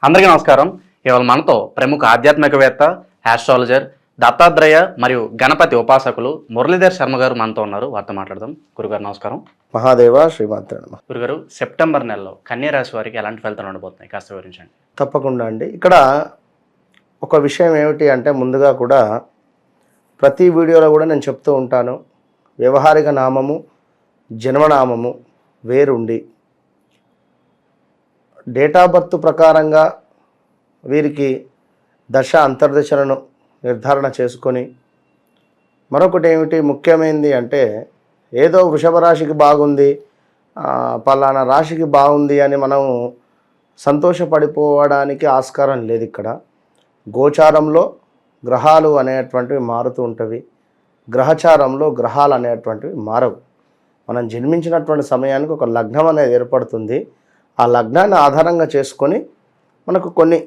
అందరికీ నమస్కారం. ఇవాళ మనతో ప్రముఖ ఆధ్యాత్మికవేత్త, ఆస్ట్రాలజర్, దత్తాత్రేయ మరియు గణపతి ఉపాసకులు మురళీధర్ శర్మ గారు మనతో ఉన్నారు. వారితో మాట్లాడదాం. గురుగారు నమస్కారం. మహాదేవ శ్రీమాత్ర నమః. గురుగారు, సెప్టెంబర్ నెలలో కన్యా రాశి వారికి ఎలాంటి ఫలితాలు ఉండబోతున్నాయి కాస్త వివరించండి. తప్పకుండా అండి. ఇక్కడ ఒక విషయం ఏమిటి అంటే, ముందుగా కూడా ప్రతి వీడియోలో కూడా నేను చెప్తూ ఉంటాను, వ్యవహారిక నామము జన్మనామము వేరుండి డేట్ ఆఫ్ బర్త్ ప్రకారంగా వీరికి దశ అంతర్దశలను నిర్ధారణ చేసుకొని, మరొకటి ఏమిటి ముఖ్యమైనది అంటే, ఏదో వృషభ రాశికి బాగుంది, పలానా రాశికి బాగుంది అని మనం సంతోషపడిపోవడానికి ఆస్కారం లేదు. ఇక్కడ గోచారంలో గ్రహాలు అనేటువంటివి మారుతూ ఉంటవి, గ్రహచారంలో గ్రహాలు అనేటువంటివి మారవు. మనం జన్మించినటువంటి సమయానికి ఒక లగ్నం అనేది ఏర్పడుతుంది. ఆ లగ్నాన్ని ఆధారంగా చేసుకొని మనకు కొన్ని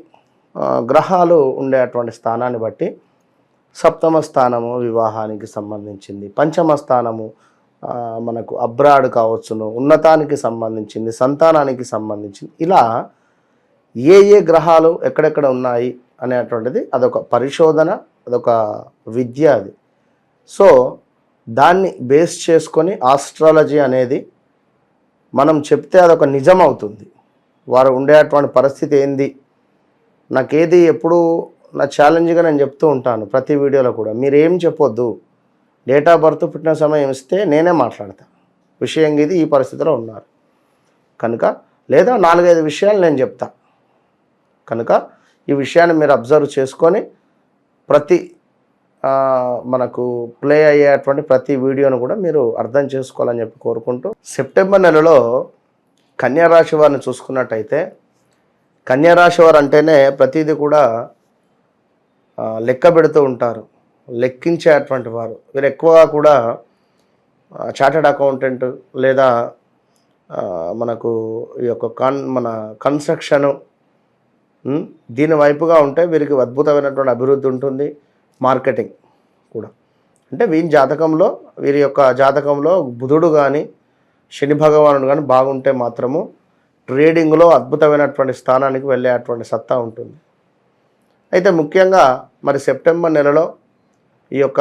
గ్రహాలు ఉండేటువంటి స్థానాన్ని బట్టి, సప్తమ స్థానము వివాహానికి సంబంధించింది, పంచమ స్థానము మనకు అబ్రాడ్ కావచ్చును, ఉన్నతానికి సంబంధించింది, సంతానానికి సంబంధించింది, ఇలా ఏ ఏ గ్రహాలు ఎక్కడెక్కడ ఉన్నాయి అనేటువంటిది అదొక పరిశోధన, అదొక విద్య అది. సో దాన్ని బేస్ చేసుకొని ఆస్ట్రాలజీ అనేది మనం చెప్తే అదొక నిజం అవుతుంది. వారు ఉండేటువంటి పరిస్థితి ఏంది, నాకేది ఎప్పుడు నా ఛాలెంజ్గా నేను చెప్తూ ఉంటాను ప్రతి వీడియోలో కూడా, మీరేం చెప్పొద్దు, డేట్ ఆఫ్ బర్త్ పుట్టిన సమయం ఇస్తే నేనే మాట్లాడతా, విషయం ఇది ఈ పరిస్థితిలో ఉన్నారు కనుక, లేదా 4-5 విషయాలు నేను చెప్తా కనుక, ఈ విషయాన్ని మీరు అబ్జర్వ్ చేసుకొని ప్రతి మనకు ప్లే అయ్యేటువంటి ప్రతి వీడియోను కూడా మీరు అర్థం చేసుకోవాలని చెప్పి కోరుకుంటూ, సెప్టెంబర్ నెలలో కన్యారాశి వారిని చూసుకున్నట్టయితే, కన్యారాశి వారు అంటేనే ప్రతిదీ కూడా లెక్క పెడుతూ ఉంటారు, లెక్కించేటువంటి వారు. వీరు ఎక్కువగా కూడా చార్టెడ్ అకౌంటెంట్ లేదా మనకు ఈ యొక్క మన కన్స్ట్రక్షను దీని వైపుగా ఉంటే వీరికి అద్భుతమైనటువంటి అభివృద్ధి ఉంటుంది. మార్కెటింగ్ కూడా అంటే వీరి యొక్క జాతకంలో బుధుడు కానీ శని భగవానుడు కానీ బాగుంటే మాత్రము ట్రేడింగ్లో అద్భుతమైనటువంటి స్థానానికి వెళ్ళేటువంటి సత్తా ఉంటుంది. అయితే ముఖ్యంగా మరి సెప్టెంబర్ నెలలో ఈ యొక్క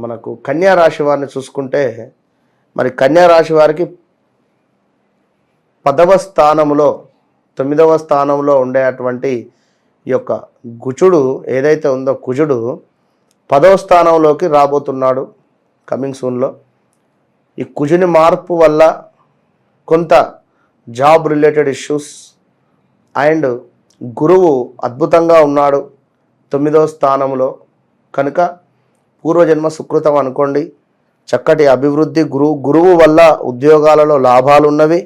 మనకు కన్యా రాశి వారిని చూసుకుంటే, మరి కన్యా రాశి వారికి 10వ స్థానంలో 9వ స్థానంలో ఉండేటువంటి ఈ యొక్క కుజుడు ఏదైతే ఉందో, కుజుడు 10వ స్థానంలోకి రాబోతున్నాడు కమింగ్ సూన్లో. ఈ కుజుని మార్పు వల్ల కొంత జాబ్ రిలేటెడ్ ఇష్యూస్, అండ్ గురువు అద్భుతంగా ఉన్నాడు 9వ స్థానంలో కనుక, పూర్వజన్మ సుకృతం అనుకోండి, చక్కటి అభివృద్ధి. గురువు వల్ల ఉద్యోగాలలో లాభాలు ఉన్నవి,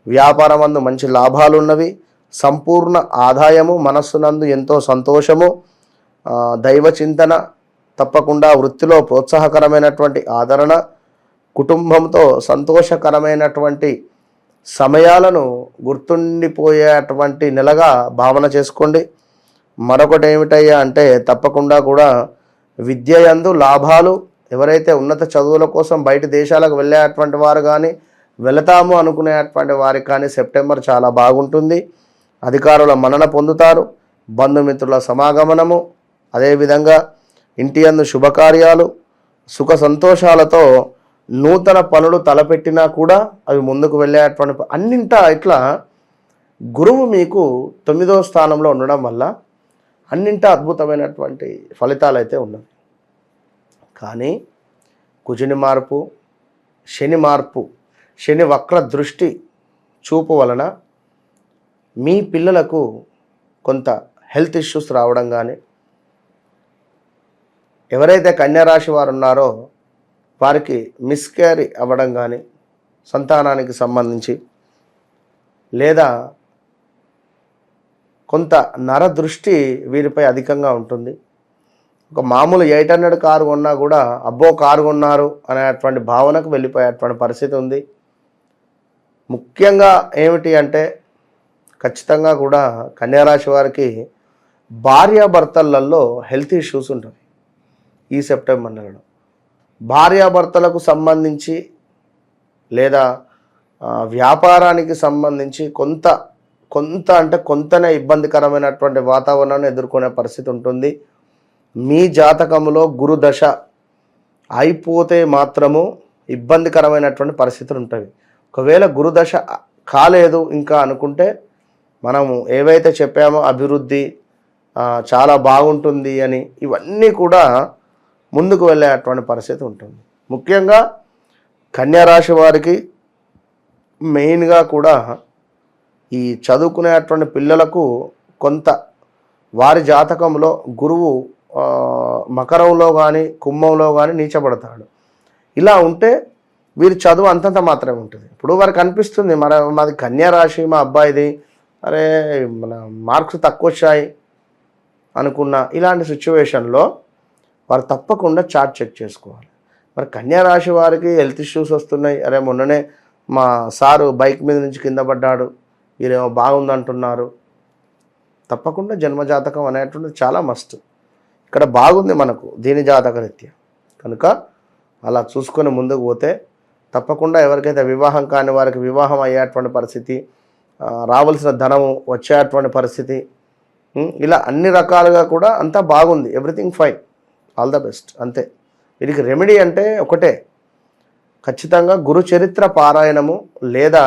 వ్యాపారమందు మంచి లాభాలు ఉన్నవి, సంపూర్ణ ఆదాయము, మనస్సునందు ఎంతో సంతోషము, దైవ చింతన, తప్పకుండా వృత్తిలో ప్రోత్సాహకరమైనటువంటి ఆదరణ, కుటుంబంతో సంతోషకరమైనటువంటి సమయాలను గుర్తుండిపోయేటువంటి నెలగా భావన చేసుకోండి. మరొకటి ఏమిటయ్యా అంటే, తప్పకుండా కూడా విద్య యందు లాభాలు. ఎవరైతే ఉన్నత చదువుల కోసం బయట దేశాలకు వెళ్ళేటువంటి వారు కానీ, వెళతాము అనుకునేటువంటి వారికి కానీ సెప్టెంబర్ చాలా బాగుంటుంది. అధికారుల మన్నన పొందుతారు, బంధుమిత్రుల సమాగమనము, అదేవిధంగా ఇంటి యందు శుభకార్యాలు, సుఖ సంతోషాలతో నూతన పనులు తలపెట్టినా కూడా అవి ముందుకు వెళ్ళేటువంటి అన్నింటా ఇట్లా గురువు మీకు 9వ స్థానంలో ఉండడం వల్ల అన్నింటా అద్భుతమైనటువంటి ఫలితాలు అయితే ఉన్నాయి. కానీ కుజుని మార్పు, శని మార్పు, శని వక్ర దృష్టి చూపు వలన మీ పిల్లలకు కొంత హెల్త్ ఇష్యూస్ రావడం కానీ, ఎవరైతే కన్యారాశి వారు ఉన్నారో వారికి మిస్క్యారీ అవ్వడం కానీ, సంతానానికి సంబంధించి, లేదా కొంత నర దృష్టి వీరిపై అధికంగా ఉంటుంది. ఒక మామూలు 800 కారు కొన్నా కూడా అబ్బో కారు కొన్నారు అనేటువంటి భావనకు వెళ్ళిపోయేటువంటి పరిస్థితి ఉంది. ముఖ్యంగా ఏమిటి అంటే, ఖచ్చితంగా కూడా కన్యారాశి వారికి భార్యాభర్తలలో హెల్త్ ఇష్యూస్ ఉంటాయి ఈ సెప్టెంబర్ నెలలో. భార్యాభర్తలకు సంబంధించి లేదా వ్యాపారానికి సంబంధించి కొంత కొంత అంటే కొంతనే ఇబ్బందికరమైనటువంటి వాతావరణాన్ని ఎదుర్కొనే పరిస్థితి ఉంటుంది. మీ జాతకంలో గురు దశ అయిపోతే మాత్రము ఇబ్బందికరమైనటువంటి పరిస్థితులు ఉంటాయి. ఒకవేళ గురుదశ కాలేదు ఇంకా అనుకుంటే మనము ఏవైతే చెప్పామో అభివృద్ధి చాలా బాగుంటుంది అని ఇవన్నీ కూడా ముందుకు వెళ్ళేటువంటి పరిస్థితి ఉంటుంది. ముఖ్యంగా కన్యా రాశి వారికి మెయిన్గా కూడా ఈ చదువుకునేటువంటి పిల్లలకు కొంత వారి జాతకంలో గురువు మకరంలో కానీ కుంభంలో కానీ నీచబడతాడు. ఇలా ఉంటే వీరి చదువు అంతంత మాత్రమే ఉంటుంది. ఇప్పుడు వారికి అనిపిస్తుంది మాది కన్యా రాశి, మా అబ్బాయిది అరే మన మార్క్స్ తక్కువ వచ్చాయి అనుకున్న ఇలాంటి సిచ్యువేషన్లో వారు తప్పకుండా చార్ట్ చెక్ చేసుకోవాలి. మరి కన్యా రాశి వారికి హెల్త్ ఇష్యూస్ వస్తున్నాయి, అరే మొన్ననే మా సారు బైక్ మీద నుంచి కింద పడ్డాడు, వీరేమో బాగుందంటున్నారు. తప్పకుండా జన్మజాతకం అనేటువంటిది చాలా మస్ట్. ఇక్కడ బాగుంది మనకు దీని జాతక రీత్యా కనుక అలా చూసుకొని ముందుకు పోతే తప్పకుండా ఎవరికైతే వివాహం కాని వారికి వివాహం అయ్యేటువంటి పరిస్థితి, రావాల్సిన ధనము వచ్చేటువంటి పరిస్థితి, ఇలా అన్ని రకాలుగా కూడా అంతా బాగుంది. Everything fine, all the best. అంతే. వీరికి రెమెడీ అంటే ఒకటే, ఖచ్చితంగా గురు చరిత్ర పారాయణము లేదా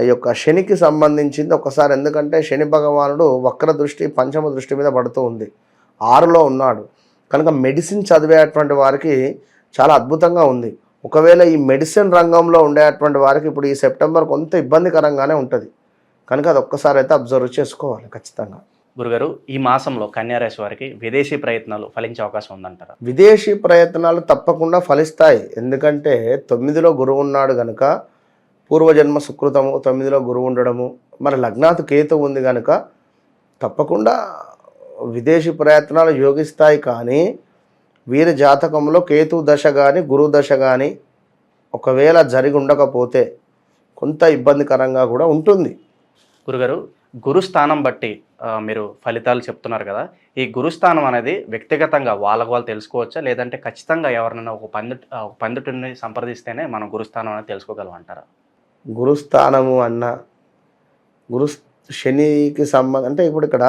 ఈ యొక్క శనికి సంబంధించింది ఒకసారి. ఎందుకంటే శని భగవానుడు వక్ర దృష్టి పంచమ దృష్టి మీద పడుతూ ఉంది, 6లో ఉన్నాడు కనుక మెడిసిన్ చదివేటువంటి వారికి చాలా అద్భుతంగా ఉంది. ఒకవేళ ఈ మెడిసిన్ రంగంలో ఉండేటువంటి వారికి ఇప్పుడు ఈ సెప్టెంబర్ కొంత ఇబ్బందికరంగానే ఉంటుంది కనుక అది ఒక్కసారి అయితే అబ్జర్వ్ చేసుకోవాలి ఖచ్చితంగా. గురుగారు, ఈ మాసంలో కన్యా రాశి వారికి విదేశీ ప్రయత్నాలు ఫలించే అవకాశం ఉందంటారా? విదేశీ ప్రయత్నాలు తప్పకుండా ఫలిస్తాయి. ఎందుకంటే 9లో గురువు ఉన్నాడు కనుక పూర్వజన్మ సుకృతము, 9లో గురువు ఉండడము, మరి లగ్నాత్ కేతు ఉంది కనుక తప్పకుండా విదేశీ ప్రయత్నాలు యోగిస్తాయి. కానీ వీరి జాతకంలో కేతు దశ కానీ గురు దశ కానీ ఒకవేళ జరిగి ఉండకపోతే కొంత ఇబ్బందికరంగా కూడా ఉంటుంది. గురుగారు, గురుస్థానం బట్టి మీరు ఫలితాలు చెప్తున్నారు కదా, ఈ గురుస్థానం అనేది వ్యక్తిగతంగా వాళ్ళకు వాళ్ళు తెలుసుకోవచ్చా, లేదంటే ఖచ్చితంగా ఎవరినైనా ఒక పండితుడిని సంప్రదిస్తేనే మనం గురుస్థానం అనేది తెలుసుకోగలం అంటారా? గురుస్థానము అన్న శనికి సంబంధం అంటే ఇప్పుడు ఇక్కడ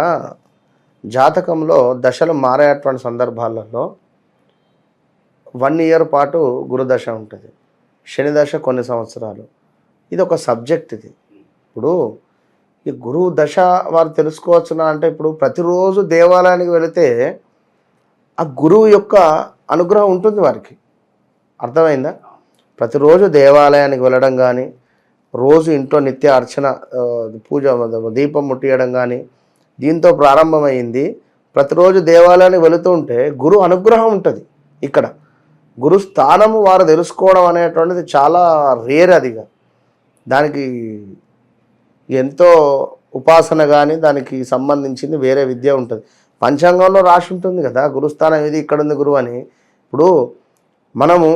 జాతకంలో దశలు మారేటువంటి సందర్భాలలో 1 ఇయర్ పాటు గురుదశ ఉంటుంది, శని దశ కొన్ని సంవత్సరాలు. ఇది ఒక సబ్జెక్ట్. ఇది ఇప్పుడు ఈ గురువు దశ వారు తెలుసుకోవచ్చునా అంటే ఇప్పుడు ప్రతిరోజు దేవాలయానికి వెళితే ఆ గురువు యొక్క అనుగ్రహం ఉంటుంది వారికి. అర్థమైందా? ప్రతిరోజు దేవాలయానికి వెళ్ళడం కానీ, రోజు ఇంట్లో నిత్య అర్చన పూజ దీపం ముట్టియడం కానీ దీంతో ప్రారంభమైంది. ప్రతిరోజు దేవాలయానికి వెళుతూ ఉంటే గురు అనుగ్రహం ఉంటుంది. ఇక్కడ గురు స్థానము వారు తెలుసుకోవడం అనేటువంటిది చాలా రేర్. అదిగా దానికి ఎంతో ఉపాసన కానీ దానికి సంబంధించింది వేరే విద్య ఉంటుంది. పంచాంగంలో రాసి ఉంటుంది కదా గురుస్థానం ఇది ఇక్కడ ఉంది గురువు అని. ఇప్పుడు మనము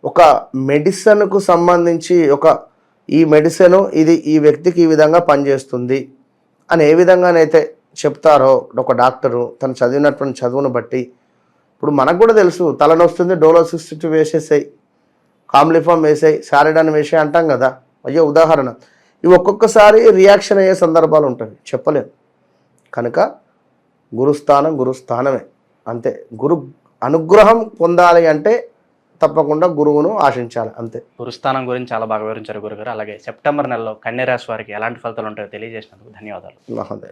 ఒక మెడిసిన్కు సంబంధించి ఈ మెడిసిన్ ఇది ఈ వ్యక్తికి ఈ విధంగా పనిచేస్తుంది అని ఏ విధంగానైతే చెప్తారో ఒక డాక్టరు తను చదివినటువంటి చదువును బట్టి, ఇప్పుడు మనకు కూడా తెలుసు తలనొస్తుంది డోలోసిస్టిక్ వేసేసాయి, కామ్లిఫామ్ వేసాయి, సారిడాన్ వేసాయి అంటాం కదా. అయ్యో ఉదాహరణ. ఇవి ఒక్కొక్కసారి రియాక్షన్ అయ్యే సందర్భాలు ఉంటాయి, చెప్పలేము. కనుక గురుస్థానమే అంతే. గురు అనుగ్రహం పొందాలి అంటే తప్పకుండా గురువును ఆశించాలి అంతే. గురుస్థానం గురించి చాలా బాగా వివరించారు గురుగారు. అలాగే సెప్టెంబర్ నెలలో కన్యా రాశి వారికి ఎలాంటి ఫలితాలు ఉంటాయో తెలియజేసినందుకు ధన్యవాదాలు. మహోదయం.